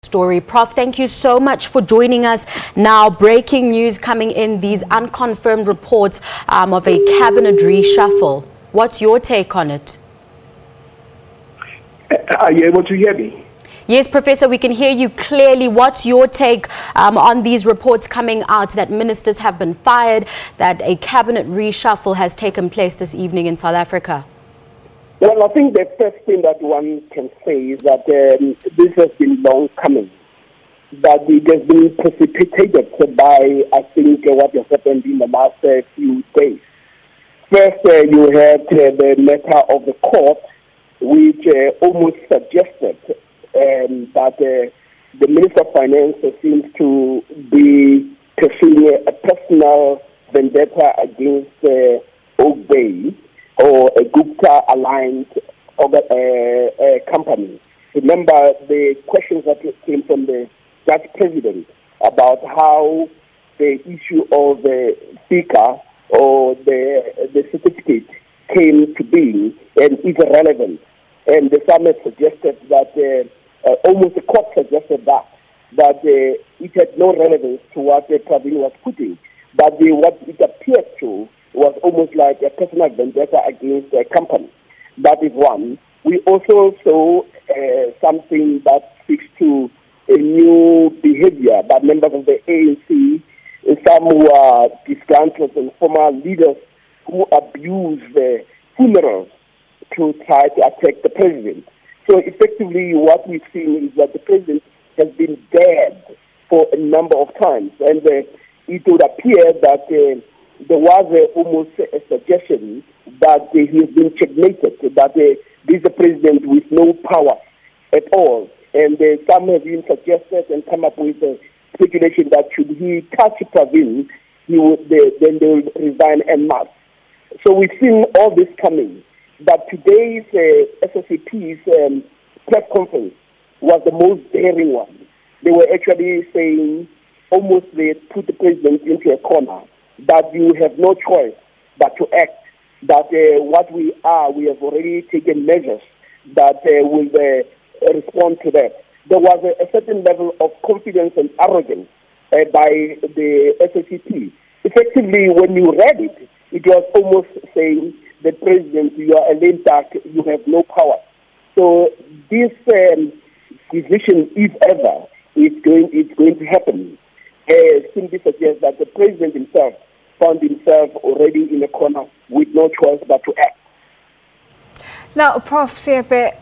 story. Prof, thank you so much for joining us. Now, breaking news coming in, these unconfirmed reports of a cabinet reshuffle. What's your take on it? Are you able to hear me? Yes, Professor, we can hear you clearly. What's your take on these reports coming out that ministers have been fired, that a cabinet reshuffle has taken place this evening in South Africa? Well, I think the first thing that one can say is that this has been long coming, that it has been precipitated by, I think, what has happened in the last few days. First, you had the letter of the court, which almost suggested that the Minister of Finance seems to be pursuing a personal vendetta against Oak Bay or a Gupta-aligned company. Remember the questions that came from the Dutch president about how the issue of the speaker or the certificate came to be and is irrelevant. And the summit suggested that, almost the court suggested that it had no relevance to what Pravin was putting, but what it appeared to was almost like a personal vendetta against a company. That is one. We also saw something that speaks to a new behavior by members of the ANC, some who are disgruntled and former leaders who abuse the funerals to try to attack the president. So effectively what we've seen is that the president has been dead for a number of times, and it would appear that there was almost a suggestion that he has been checkmated, that this is a president with no power at all. And some have even suggested and come up with a speculation that should he touch Pravin, then they will resign en masse. So we've seen all this coming. But today's SACP's press conference was the most daring one. They were actually saying, almost they put the president into a corner, that you have no choice but to act, that what we have already taken measures that will respond to that. There was a certain level of confidence and arrogance by the SACP. Effectively, when you read it, it was almost saying, the president, you are a lame duck, you have no power. So this decision, if ever, it's going to happen. Simply suggests that the president himself found himself already in a corner with no choice but to act. Now, Prof. Seepe,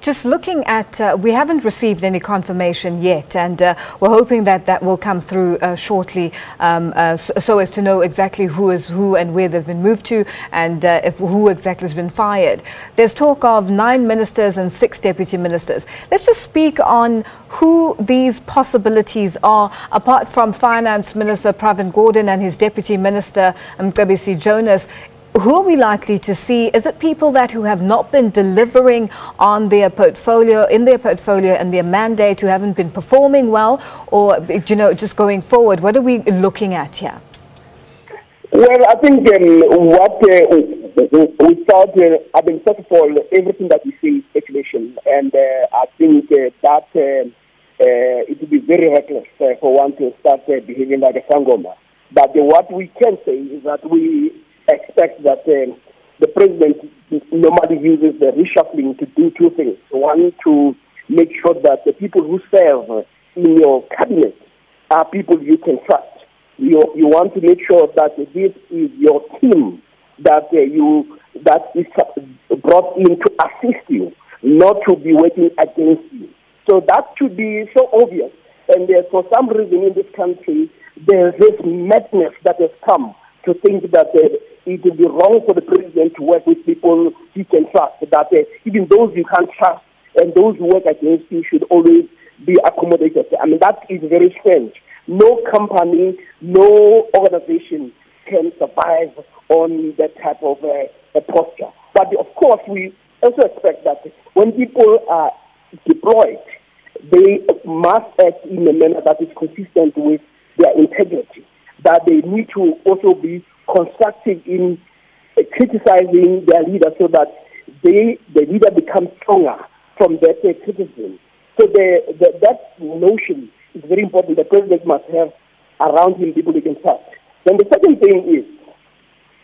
just looking at, we haven't received any confirmation yet, and we're hoping that will come through shortly, so as to know exactly who is who and where they've been moved to, and who exactly has been fired. There's talk of 9 ministers and 6 deputy ministers. Let's just speak on who these possibilities are, apart from Finance Minister Pravin Gordhan and his Deputy Minister Mcebisi Jonas. Who are we likely to see? Is it people who have not been delivering on their portfolio, and their mandate, who haven't been performing well, or, just going forward? What are we looking at here? Well, I think what we thought, first of all, everything that we see is speculation, and I think that it would be very reckless for one to start behaving like a sangoma. But what we can say is that we expect that the president normally uses the reshuffling to do 2 things. One, to make sure that the people who serve in your cabinet are people you can trust. You want to make sure that this is your team that is brought in to assist you, not to be working against you. So that should be so obvious. And for some reason in this country, there's this madness that has come to think that it will be wrong for the president to work with people he can trust, that even those you can't trust and those who work against you should always be accommodated. I mean, that is very strange. No company, no organization can survive on that type of a posture. But of course, we also expect that when people are deployed, they must act in a manner that is consistent with their integrity, that they need to also be constructive in criticizing their leader so that the leader becomes stronger from that criticism. So that notion is very important. The president must have around him people he can trust. Then the second thing is,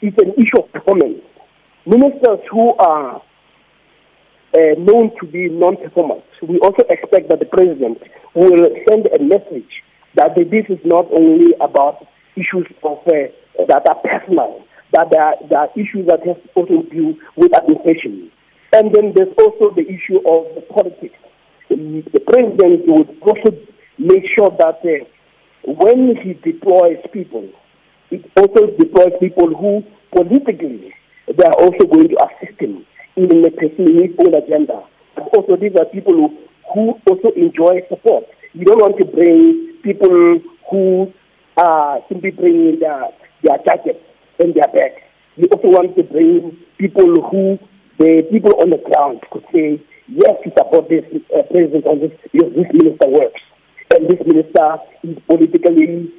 it's an issue of performance. Ministers who are known to be non-performers, we also expect that the president will send a message that this is not only about issues of that are personal, that there are issues that have also to do with administration. And then there's also the issue of the politics. The president would also make sure that when he deploys people, it also deploys people who politically they are also going to assist him in pursuing his own agenda. But also these are people who also enjoy support. You don't want to bring people who are simply bringing their jackets and their bags. You also want to bring people who the people on the ground could say, yes, we support this president on this minister works. And this minister is politically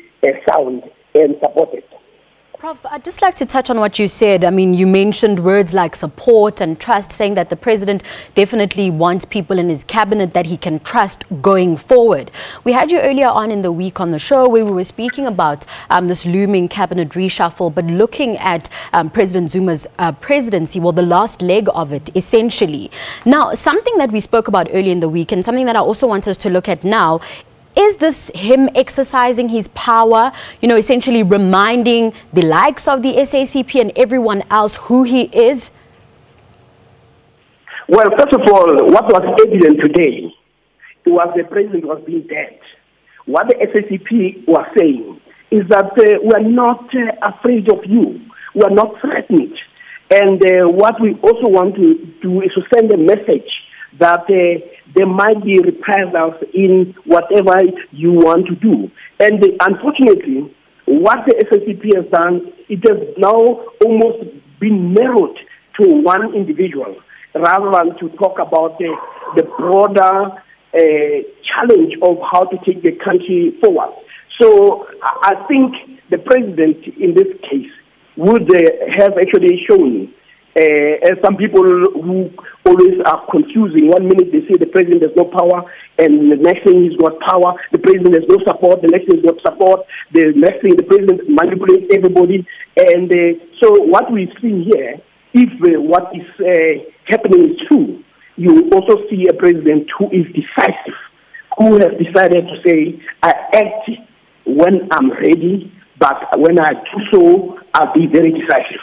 sound and supported. Prof, I'd just like to touch on what you said. I mean, you mentioned words like support and trust, saying that the president definitely wants people in his cabinet that he can trust going forward. We had you earlier on in the week on the show where we were speaking about this looming cabinet reshuffle, but looking at President Zuma's presidency, well, the last leg of it, essentially. Now, something that we spoke about earlier in the week and something that I also want us to look at now, is this him exercising his power, essentially reminding the likes of the SACP and everyone else who he is? Well, first of all, what was evident today was the president was being dead. What the SACP was saying is that we are not afraid of you. We are not threatened. And what we also want to do is to send a message that there might be reprisals in whatever you want to do. And unfortunately, what the SACP has done, it has now almost been narrowed to one individual, rather than to talk about the broader challenge of how to take the country forward. So I think the president in this case would have actually shown, as some people who always are confusing. One minute they say the president has no power, and the next thing he's got power. The president has no support. The next thing he's got support. The next thing the president manipulates everybody. And so what we've seen here, if what is happening is true, you also see a president who is decisive, who has decided to say, I act when I'm ready, but when I do so, I'll be very decisive.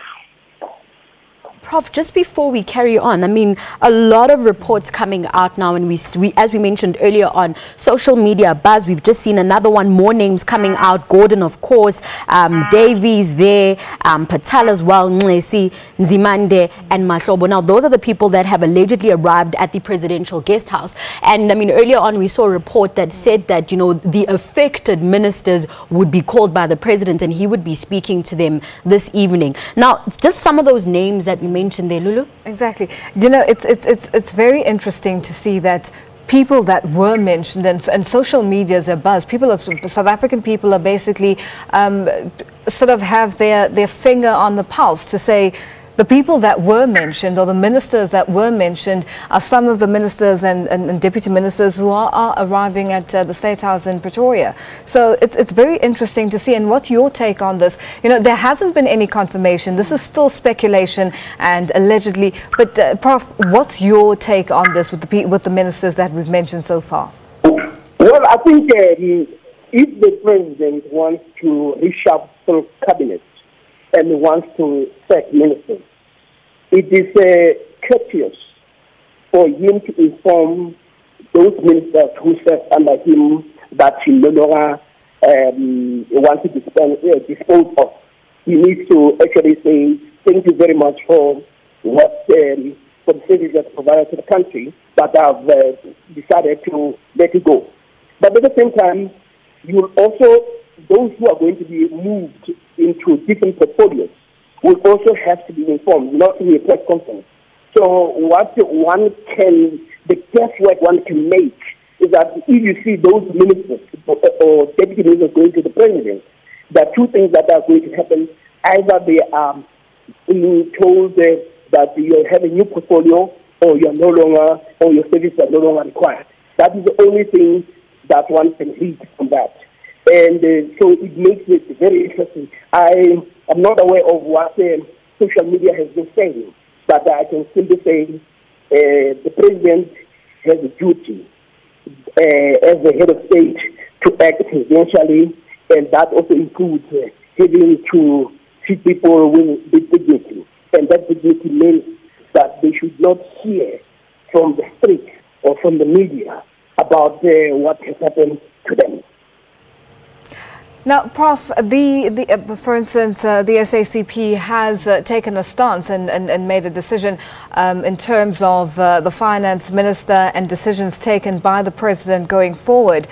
Prof, just before we carry on, I mean, a lot of reports coming out now, and we as we mentioned earlier on social media buzz, we've just seen another one, more names coming out. Gordhan, of course, Davies there, Patel as well, Mcebisi, Nzimande, and Mahlobo. Now, those are the people that have allegedly arrived at the presidential guest house. And I mean, earlier on, we saw a report that said that, the affected ministers would be called by the president and he would be speaking to them this evening. Now, just some of those names that we mentioned there, Lulu. Exactly. It's very interesting to see that people that were mentioned, and social media is a buzz. South African people are basically sort of have their finger on the pulse to say the people that were mentioned, or the ministers that were mentioned, are some of the ministers and deputy ministers who are arriving at the State House in Pretoria. So it's very interesting to see. And what's your take on this? There hasn't been any confirmation. This is still speculation and allegedly. But Prof, what's your take on this with the ministers that we've mentioned so far? Well, I think if the president wants to reshuffle cabinet and wants to sack ministers, it is courteous for him to inform those ministers who serve under him that he no longer wants to dispose of. He needs to actually say, thank you very much for what for the service that's provided to the country, but I've decided to let it go. But at the same time, you also, those who are going to be moved into different portfolios will also have to be informed, not in a press conference. So the guesswork one can make is that if you see those ministers or deputy ministers going to the president, there are two things that are going to happen. Either they are being told that you have a new portfolio, or you're no longer, or your services are no longer required. That is the only thing that one can read from that. And so it makes it very interesting. I am not aware of what social media has been saying, but I can simply say the president has a duty as the head of state to act presidentially, and that also includes having to treat people with dignity. And that dignity means that they should not hear from the street or from the media about what has happened to them. Now, Prof, for instance, the SACP has taken a stance and made a decision in terms of the finance minister and decisions taken by the president going forward.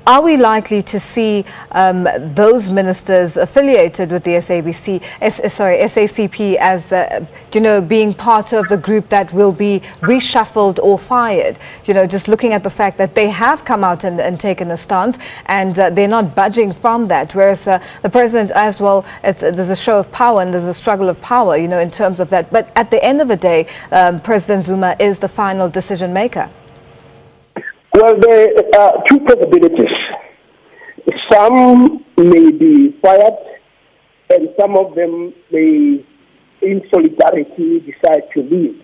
Are we likely to see those ministers affiliated with the SACP as, being part of the group that will be reshuffled or fired? Just looking at the fact that they have come out and taken a stance and they're not budging from that, whereas the president as well, there's a show of power and there's a struggle of power, in terms of that. But at the end of the day, President Zuma is the final decision maker. Well, there are two possibilities. Some may be fired, and some of them may, in solidarity, decide to leave.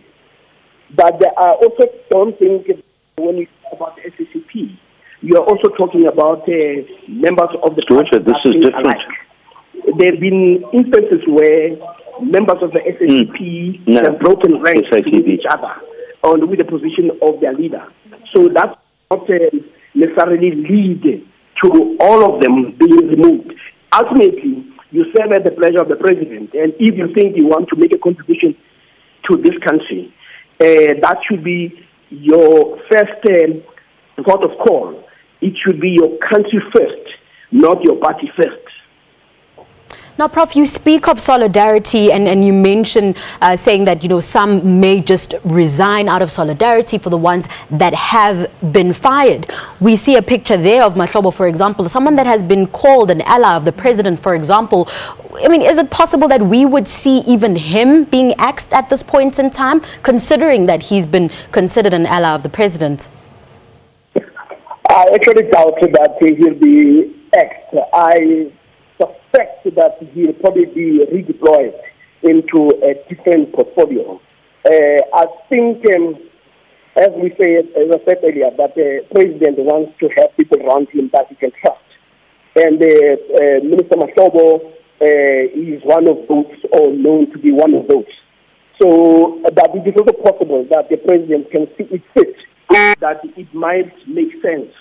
But I also don't think when we talk about the SACP, you are also talking about members of the party. This is different. There have been instances where members of the SACP have broken ranks with each other and with the position of their leader. So that's not necessarily lead to all of them being removed. Ultimately, you serve at the pleasure of the president, and if you think you want to make a contribution to this country, that should be your first port of call. It should be your country first, not your party first. Now, Prof, you speak of solidarity and you mention saying that, some may just resign out of solidarity for the ones that have been fired. We see a picture there of Mahlobo, for example, someone that has been called an ally of the president, for example. I mean, is it possible that we would see even him being axed at this point in time, considering that he's been considered an ally of the president? I actually doubt that he'll be axed. I suspect that he'll probably be redeployed into a different portfolio. I think, as we say, as I said earlier, that the president wants to have people around him that he can trust. And Minister Mahlobo is one of those, or known to be one of those. So that it is also possible that the president can see it fit, that it might make sense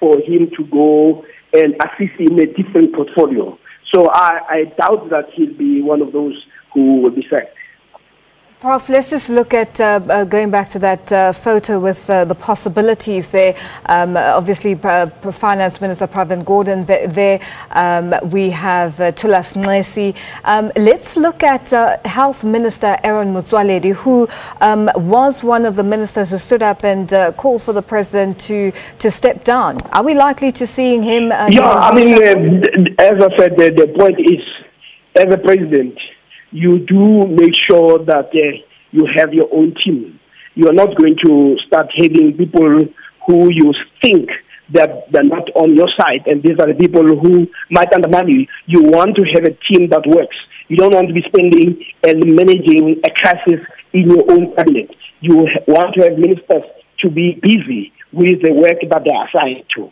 for him to go and assist in a different portfolio. So I doubt that he'll be one of those who will be sacked. Prof, let's just look at going back to that photo with the possibilities there. Obviously, Finance Minister Pravin Gordhan there. We have Thulas Nxesi. Let's look at Health Minister Aaron Motsoaledi, who was one of the ministers who stood up and called for the president to step down. Are we likely to seeing him? Yeah, I mean, as I said, the point is, as a president, you do make sure that you have your own team. You are not going to start having people who you think that they're not on your side, and these are the people who might undermine you. You want to have a team that works. You don't want to be spending and managing a crisis in your own cabinet. You want to have ministers to be busy with the work that they are assigned to.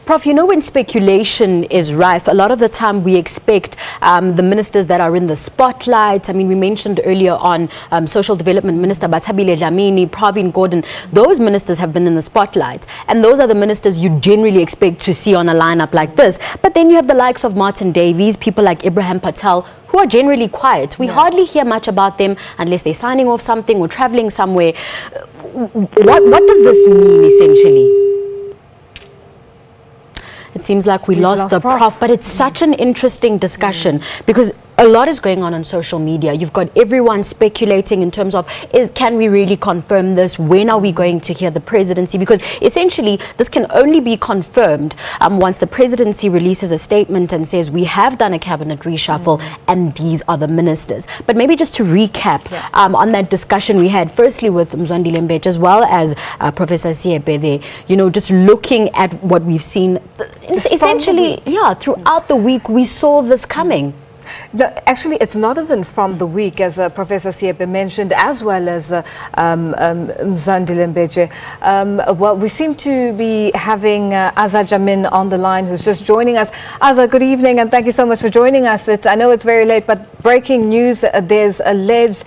Prof, when speculation is rife, a lot of the time we expect the ministers that are in the spotlight. I mean, we mentioned earlier on Social Development Minister Bathabile Dlamini, Pravin Gordhan. Those ministers have been in the spotlight. And those are the ministers you generally expect to see on a lineup like this. But then you have the likes of Martin Davies, people like Ibrahim Patel, who are generally quiet. We hardly hear much about them unless they're signing off something or traveling somewhere. What does this mean, essentially? It seems like we lost the prof, but it's such an interesting discussion because a lot is going on social media. You've got everyone speculating in terms of, can we really confirm this? When are we going to hear the presidency? Because essentially this can only be confirmed once the presidency releases a statement and says we have done a cabinet reshuffle and these are the ministers. But maybe just to recap on that discussion we had firstly with Mzwandile Mbeje as well as Professor Seepe there, you know, just looking at what we've seen essentially throughout the week we saw this coming. No, actually, it's not even from the week, as Professor Seepe mentioned, as well as Mzwandile Mbeje. Well, we seem to be having Azza Jamin on the line, who's just joining us. Azza, good evening, and thank you so much for joining us. I know it's very late, but breaking news, there's alleged